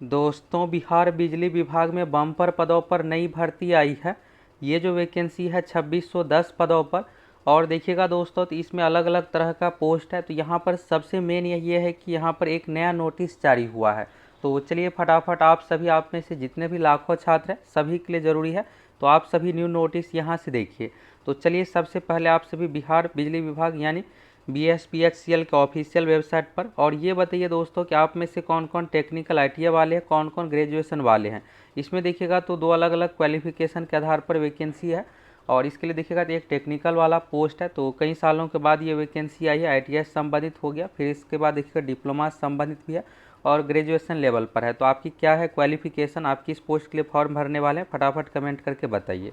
दोस्तों, बिहार बिजली विभाग में बम्पर पदों पर नई भर्ती आई है। ये जो वैकेंसी है 2610 पदों पर। और देखिएगा दोस्तों, तो इसमें अलग अलग तरह का पोस्ट है। तो यहाँ पर सबसे मेन ये है कि यहाँ पर एक नया नोटिस जारी हुआ है। तो चलिए फटाफट आप में से जितने भी लाखों छात्र हैं सभी के लिए ज़रूरी है, तो आप सभी न्यू नोटिस यहाँ से देखिए। तो चलिए सबसे पहले आप सभी बिहार बिजली विभाग यानी BSPHCL के ऑफिशियल वेबसाइट पर, और ये बताइए दोस्तों कि आप में से कौन कौन टेक्निकल ITI वाले हैं, कौन कौन ग्रेजुएशन वाले हैं। इसमें देखिएगा तो दो अलग अलग क्वालिफिकेशन के आधार पर वैकेंसी है। और इसके लिए देखिएगा तो एक टेक्निकल वाला पोस्ट है, तो कई सालों के बाद ये वैकेंसी आई है। ITI संबंधित हो गया, फिर इसके बाद देखिएगा डिप्लोमा संबंधित भी है और ग्रेजुएशन लेवल पर है। तो आपकी क्या है क्वालिफिकेशन, आप किस पोस्ट के लिए फॉर्म भरने वाले हैं, फटाफट कमेंट करके बताइए।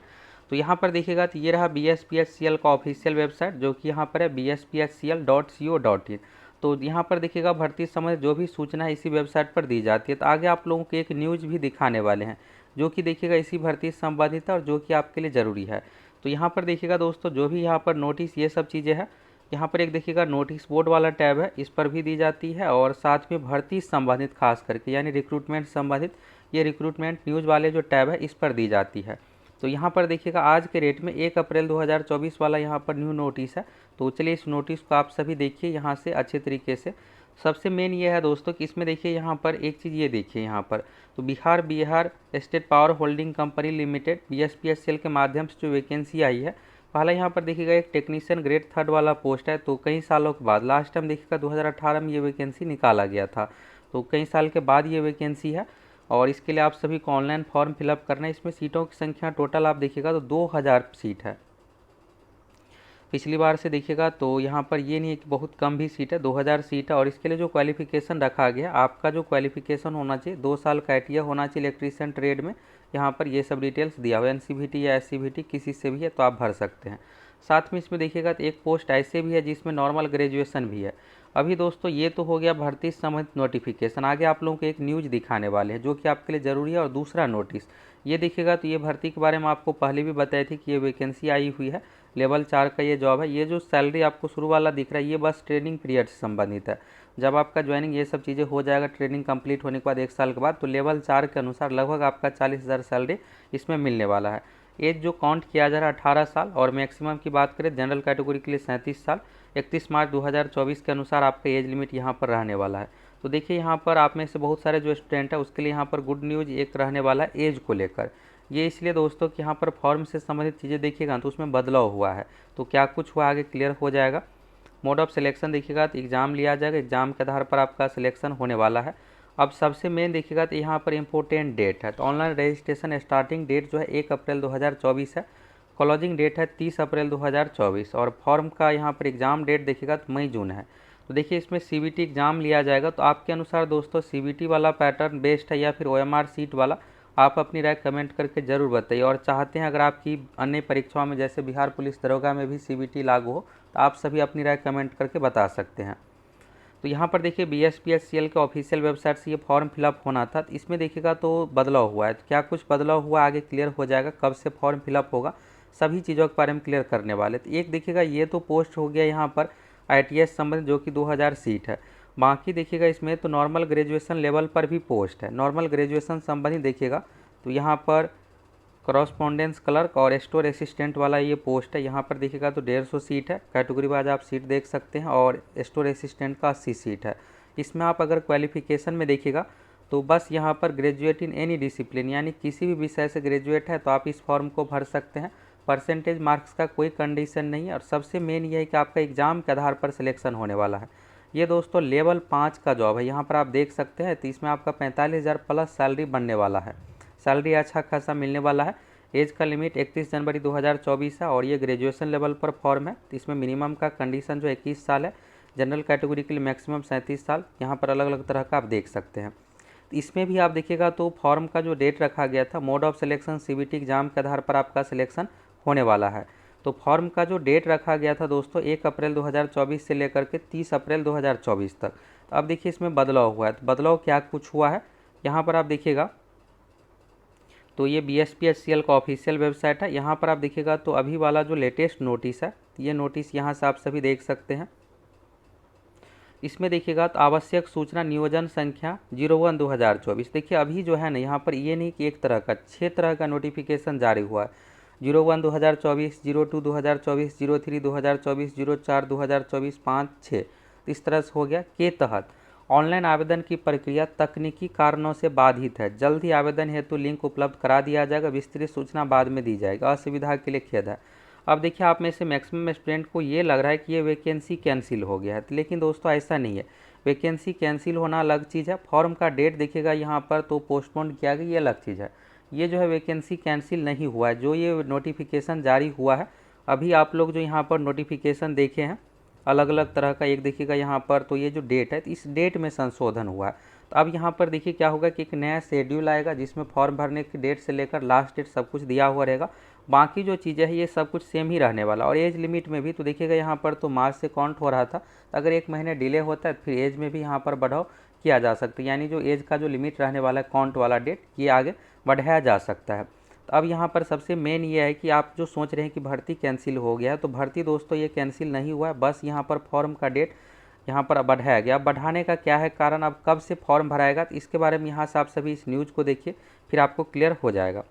तो यहाँ पर देखिएगा तो ये रहा BSPHCL का ऑफिशियल वेबसाइट, जो कि यहाँ पर है bsphcl.co.in। तो यहाँ पर देखिएगा भर्ती संबंधित जो भी सूचना है इसी वेबसाइट पर दी जाती है। तो आगे आप लोगों को एक न्यूज़ भी दिखाने वाले हैं, जो कि देखिएगा इसी भर्ती से संबंधित है और जो कि आपके लिए ज़रूरी है। तो यहाँ पर देखिएगा दोस्तों, जो भी यहाँ पर नोटिस ये सब चीज़ें हैं, यहाँ पर एक देखिएगा नोटिस बोर्ड वाला टैब है, इस पर भी दी जाती है। और साथ में भर्ती संबंधित खास करके यानी रिक्रूटमेंट संबंधित ये रिक्रूटमेंट न्यूज़ वाले जो टैब है इस पर दी जाती है। तो यहाँ पर देखिएगा आज के रेट में 1 अप्रैल 2024 वाला यहाँ पर न्यू नोटिस है। तो चलिए इस नोटिस को आप सभी देखिए यहाँ से अच्छे तरीके से। सबसे मेन ये है दोस्तों कि इसमें देखिए यहाँ पर एक चीज़ ये देखिए यहाँ पर, तो Bihar state power holding company limited BSPHCL के माध्यम से जो वैकेंसी आई है, पहला यहाँ पर देखिएगा एक टेक्नीशियन ग्रेड 3 वाला पोस्ट है। तो कई सालों के बाद, लास्ट टाइम देखिएगा 2018 में ये वैकेंसी निकाला गया था, तो कई साल के बाद ये वैकेंसी है। और इसके लिए आप सभी को ऑनलाइन फॉर्म फिलअप करना है। इसमें सीटों की संख्या टोटल आप देखिएगा तो 2000 सीट है। पिछली बार से देखिएगा तो यहाँ पर ये नहीं है कि बहुत कम भी सीट है, 2000 सीट है। और इसके लिए जो क्वालिफिकेशन रखा गया, आपका जो क्वालिफिकेशन होना चाहिए 2 साल का ITI होना चाहिए इलेक्ट्रीशियन ट्रेड में। यहाँ पर ये सब डिटेल्स दिया हुआ है, NCVT या SCVT किसी से भी है तो आप भर सकते हैं। साथ में इसमें देखिएगा तो एक पोस्ट ऐसे भी है जिसमें नॉर्मल ग्रेजुएशन भी है। अभी दोस्तों ये तो हो गया भर्ती संबंधित नोटिफिकेशन। आगे आप लोगों को एक न्यूज़ दिखाने वाले हैं जो कि आपके लिए ज़रूरी है। और दूसरा नोटिस ये देखिएगा तो ये भर्ती के बारे में आपको पहले भी बताई थी कि ये वैकेंसी आई हुई है, लेवल 4 का ये जॉब है। ये जो सैलरी आपको शुरू वाला दिख रहा है ये बस ट्रेनिंग पीरियड से संबंधित है। जब आपका ज्वाइनिंग ये सब चीज़ें हो जाएगा ट्रेनिंग कंप्लीट होने के बाद 1 साल के बाद, तो लेवल 4 के अनुसार लगभग आपका 40,000 सैलरी इसमें मिलने वाला है। एज जो काउंट किया जा रहा है 18 साल, और मैक्सिमम की बात करें जनरल कैटेगरी के लिए 37 साल। 31 मार्च 2024 के अनुसार आपका एज लिमिट यहाँ पर रहने वाला है। तो देखिए यहाँ पर आप में से बहुत सारे जो स्टूडेंट है उसके लिए यहाँ पर गुड न्यूज़ एक रहने वाला है एज को लेकर। ये इसलिए दोस्तों कि यहाँ पर फॉर्म से संबंधित चीज़ें देखिएगा तो उसमें बदलाव हुआ है। तो क्या कुछ हुआ आगे क्लियर हो जाएगा। मोड ऑफ सिलेक्शन देखिएगा तो एग्ज़ाम लिया जाएगा, एग्ज़ाम के आधार पर आपका सिलेक्शन होने वाला है। अब सबसे मेन देखिएगा तो यहाँ पर इम्पोर्टेंट डेट है। तो ऑनलाइन रजिस्ट्रेशन स्टार्टिंग डेट जो है 1 अप्रैल 2024 है, क्लोजिंग डेट है 30 अप्रैल 2024। और फॉर्म का यहाँ पर एग्ज़ाम डेट देखिएगा तो मई जून है। तो देखिए इसमें CBT एग्ज़ाम लिया जाएगा। तो आपके अनुसार दोस्तों CBT वाला पैटर्न बेस्ट है या फिर OMR सीट वाला, आप अपनी राय कमेंट करके ज़रूर बताइए। और चाहते हैं अगर आपकी अन्य परीक्षाओं में जैसे बिहार पुलिस दरोगा में भी CBT लागू हो, तो आप सभी अपनी राय कमेंट करके बता सकते हैं। तो यहाँ पर देखिए BSPHCL के ऑफिशियल वेबसाइट से ये फॉर्म फिलअप होना था। तो इसमें देखिएगा तो बदलाव हुआ है। तो क्या कुछ बदलाव हुआ आगे क्लियर हो जाएगा, कब से फॉर्म फिलअप होगा, सभी चीज़ों के बारे में क्लियर करने वाले। तो एक देखिएगा ये तो पोस्ट हो गया यहाँ पर ITI संबंधित जो कि 2000 सीट है। बाकी देखिएगा इसमें तो नॉर्मल ग्रेजुएशन लेवल पर भी पोस्ट है। नॉर्मल ग्रेजुएशन संबंधित देखिएगा तो यहाँ पर करस्पॉन्डेंस क्लर्क और स्टोर असिस्टेंट वाला ये पोस्ट है। यहाँ पर देखिएगा तो 150 सीट है, कैटेगरी वाइज आप सीट देख सकते हैं। और स्टोर असिस्टेंट का 80 सीट है। इसमें आप अगर क्वालिफिकेशन में देखिएगा तो बस यहाँ पर ग्रेजुएट इन एनी डिसिप्लिन यानी किसी भी विषय से ग्रेजुएट है तो आप इस फॉर्म को भर सकते हैं। परसेंटेज मार्क्स का कोई कंडीशन नहीं है। और सबसे मेन ये है कि आपका एग्ज़ाम के आधार पर सिलेक्शन होने वाला है। ये दोस्तों लेवल 5 का जॉब है, यहाँ पर आप देख सकते हैं। तो इसमें आपका 45,000 प्लस सैलरी बनने वाला है, सैलरी अच्छा खासा मिलने वाला है। एज का लिमिट 31 जनवरी 2024 है। और ये ग्रेजुएशन लेवल पर फॉर्म है। तो इसमें मिनिमम का कंडीशन जो 21 साल है, जनरल कैटेगरी के लिए मैक्सिमम 37 साल। यहाँ पर अलग अलग तरह का आप देख सकते हैं। तो इसमें भी आप देखिएगा तो फॉर्म का जो डेट रखा गया था, mode of selection CBT exam के आधार पर आपका सिलेक्शन होने वाला है। तो फॉर्म का जो डेट रखा गया था दोस्तों 1 अप्रैल 2024 से लेकर के 30 अप्रैल 2024 तक। तो अब देखिए इसमें बदलाव हुआ है। तो बदलाव क्या कुछ हुआ है यहाँ पर आप देखिएगा तो ये BSPHCL का ऑफिशियल वेबसाइट है। यहाँ पर आप देखिएगा तो अभी वाला जो लेटेस्ट नोटिस है, ये नोटिस यहाँ से आप सभी देख सकते हैं। इसमें देखिएगा तो आवश्यक सूचना नियोजन संख्या 01/2024। देखिए अभी जो है ना यहाँ पर ये नहीं कि एक तरह का 6 तरह का नोटिफिकेशन जारी हुआ है। 01/2024, 02/2024, 03/2024, 04/2024, 5/6 इस तरह से हो गया। के तहत ऑनलाइन आवेदन की प्रक्रिया तकनीकी कारणों से बाधित है, जल्द ही आवेदन हेतु लिंक उपलब्ध करा दिया जाएगा, विस्तृत सूचना बाद में दी जाएगी, असुविधा के लिए खेद है। अब देखिए आप में से मैक्सिमम स्टूडेंट को ये लग रहा है कि ये वैकेंसी कैंसिल हो गया है, लेकिन दोस्तों ऐसा नहीं है। वैकेंसी कैंसिल होना अलग चीज़ है, फॉर्म का डेट देखिएगा यहाँ पर तो पोस्टपोन किया गया, ये अलग चीज़ है। ये जो है वैकेंसी कैंसिल नहीं हुआ है, जो ये नोटिफिकेशन जारी हुआ है अभी आप लोग जो यहाँ पर नोटिफिकेशन देखे हैं अलग अलग तरह का, एक देखिएगा यहाँ पर तो ये जो डेट है इस डेट में संशोधन हुआ है। तो अब यहाँ पर देखिए क्या होगा कि एक नया शेड्यूल आएगा जिसमें फॉर्म भरने की डेट से लेकर लास्ट डेट सब कुछ दिया हुआ रहेगा। बाकी जो चीज़ें हैं ये सब कुछ सेम ही रहने वाला। और एज लिमिट में भी तो देखिएगा यहाँ पर तो मार्च से काउंट हो रहा था, तो अगर 1 महीने डिले होता है तो फिर एज में भी यहाँ पर बढ़ाव किया जा सकता है, यानी जो एज का जो लिमिट रहने वाला है काउंट वाला डेट ये आगे बढ़ाया जा सकता है। तो अब यहाँ पर सबसे मेन ये है कि आप जो सोच रहे हैं कि भर्ती कैंसिल हो गया है, तो भर्ती दोस्तों ये कैंसिल नहीं हुआ है, बस यहाँ पर फॉर्म का डेट यहाँ पर बढ़ाया गया। अब बढ़ाने का क्या है कारण, अब कब से फॉर्म भराएगा तो इसके बारे में यहाँ से आप सभी इस न्यूज़ को देखिए, फिर आपको क्लियर हो जाएगा।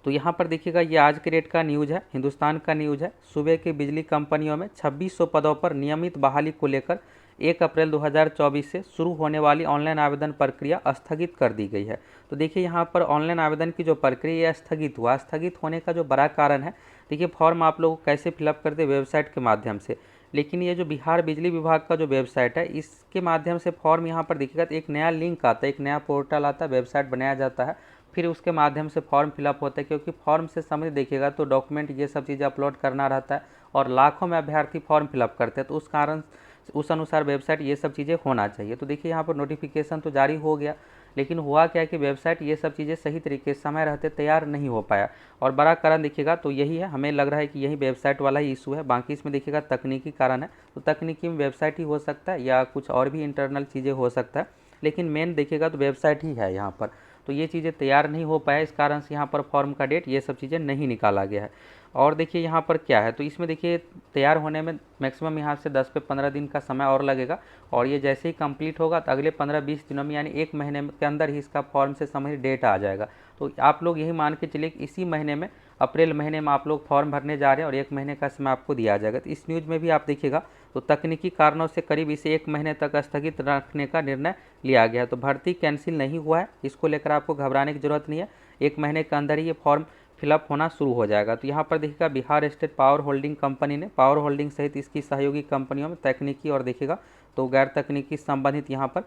तो यहाँ पर देखिएगा ये आज के डेट का न्यूज़ है, हिंदुस्तान का न्यूज़ है। सूबे की बिजली कंपनियों में 2600 पदों पर नियमित बहाली को लेकर 1 अप्रैल 2024 से शुरू होने वाली ऑनलाइन आवेदन प्रक्रिया स्थगित कर दी गई है। तो देखिए यहाँ पर ऑनलाइन आवेदन की जो प्रक्रिया स्थगित हुआ, स्थगित होने का जो बड़ा कारण है, देखिए फॉर्म आप लोग कैसे फिलअप करते वेबसाइट के माध्यम से, लेकिन ये जो बिहार बिजली विभाग का जो वेबसाइट है इसके माध्यम से फॉर्म यहाँ पर देखिएगा तो एक नया लिंक आता है, एक नया पोर्टल आता है, वेबसाइट बनाया जाता है, फिर उसके माध्यम से फॉर्म फिलअप होता है। क्योंकि फॉर्म से समझ देखिएगा तो डॉक्यूमेंट ये सब चीज़ें अपलोड करना रहता है और लाखों में अभ्यर्थी फॉर्म फिलअप करते हैं, तो उस कारण उस अनुसार वेबसाइट ये सब चीज़ें होना चाहिए। तो देखिए यहाँ पर नोटिफिकेशन तो जारी हो गया, लेकिन हुआ क्या है कि वेबसाइट ये सब चीज़ें सही तरीके से समय रहते तैयार नहीं हो पाया, और बड़ा कारण देखिएगा तो यही है, हमें लग रहा है कि यही वेबसाइट वाला ही इशू है। बाकी इसमें देखिएगा तकनीकी कारण है, तो तकनीकी में वेबसाइट ही हो सकता है या कुछ और भी इंटरनल चीज़ें हो सकता है, लेकिन मेन देखिएगा तो वेबसाइट ही है यहाँ पर। तो ये चीज़ें तैयार नहीं हो पाया, इस कारण से यहाँ पर फॉर्म का डेट ये सब चीज़ें नहीं निकाला गया है। और देखिए यहाँ पर क्या है, तो इसमें देखिए तैयार होने में मैक्सिमम यहाँ से 10 से 15 दिन का समय और लगेगा, और ये जैसे ही कंप्लीट होगा तो अगले 15-20 दिनों में यानी 1 महीने के अंदर ही इसका फॉर्म से समझ डेट आ जाएगा। तो आप लोग यही मान के चलिए कि इसी महीने में अप्रैल महीने में आप लोग फॉर्म भरने जा रहे हैं और 1 महीने का समय आपको दिया जाएगा। तो इस न्यूज़ में भी आप देखिएगा तो तकनीकी कारणों से करीब इसे 1 महीने तक स्थगित रखने का निर्णय लिया गया है। तो भर्ती कैंसिल नहीं हुआ है, इसको लेकर आपको घबराने की जरूरत नहीं है, 1 महीने के अंदर ही ये फॉर्म फिलअप होना शुरू हो जाएगा। तो यहाँ पर देखिएगा Bihar state power holding company ने पावर होल्डिंग सहित इसकी सहयोगी कंपनियों में तकनीकी और देखिएगा तो गैर तकनीकी संबंधित यहाँ पर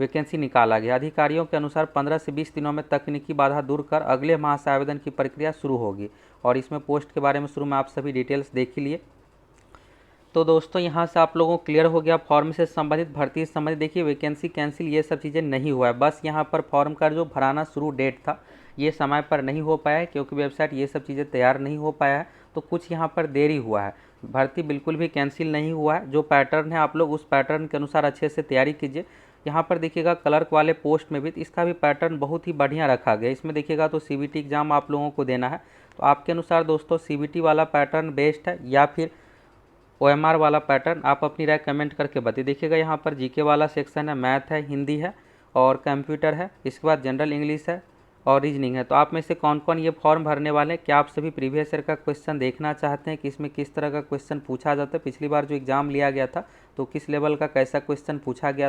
वैकेंसी निकाला गया। अधिकारियों के अनुसार 15 से 20 दिनों में तकनीकी बाधा दूर कर अगले माह से आवेदन की प्रक्रिया शुरू होगी, और इसमें पोस्ट के बारे में शुरू में आप सभी डिटेल्स देख ही लिए। तो दोस्तों यहाँ से आप लोगों को क्लियर हो गया फॉर्म से संबंधित, भर्ती से संबंधित। देखिए वैकेंसी कैंसिल ये सब चीज़ें नहीं हुआ है, बस यहाँ पर फॉर्म का जो भराना शुरू डेट था ये समय पर नहीं हो पाया है, क्योंकि वेबसाइट ये सब चीज़ें तैयार नहीं हो पाया है, तो कुछ यहाँ पर देरी हुआ है। भर्ती बिल्कुल भी कैंसिल नहीं हुआ है, जो पैटर्न है आप लोग उस पैटर्न के अनुसार अच्छे से तैयारी कीजिए। यहाँ पर देखिएगा क्लर्क वाले पोस्ट में भी इसका भी पैटर्न बहुत ही बढ़िया रखा गया। इसमें देखिएगा तो CBT एग्ज़ाम आप लोगों को देना है, तो आपके अनुसार दोस्तों CBT वाला पैटर्न बेस्ट है या फिर OMR वाला पैटर्न, आप अपनी राय कमेंट करके बताइए। देखिएगा यहाँ पर GK वाला सेक्शन है, मैथ है, हिंदी है और कंप्यूटर है, इसके बाद जनरल इंग्लिश है और रीजनिंग है। तो आप में से कौन कौन ये फॉर्म भरने वाले हैं? क्या आप सभी प्रीवियस ईयर का क्वेश्चन देखना चाहते हैं कि इसमें किस तरह का क्वेश्चन पूछा जाता है? पिछली बार जो एग्ज़ाम लिया गया था तो किस लेवल का कैसा क्वेश्चन पूछा गया था?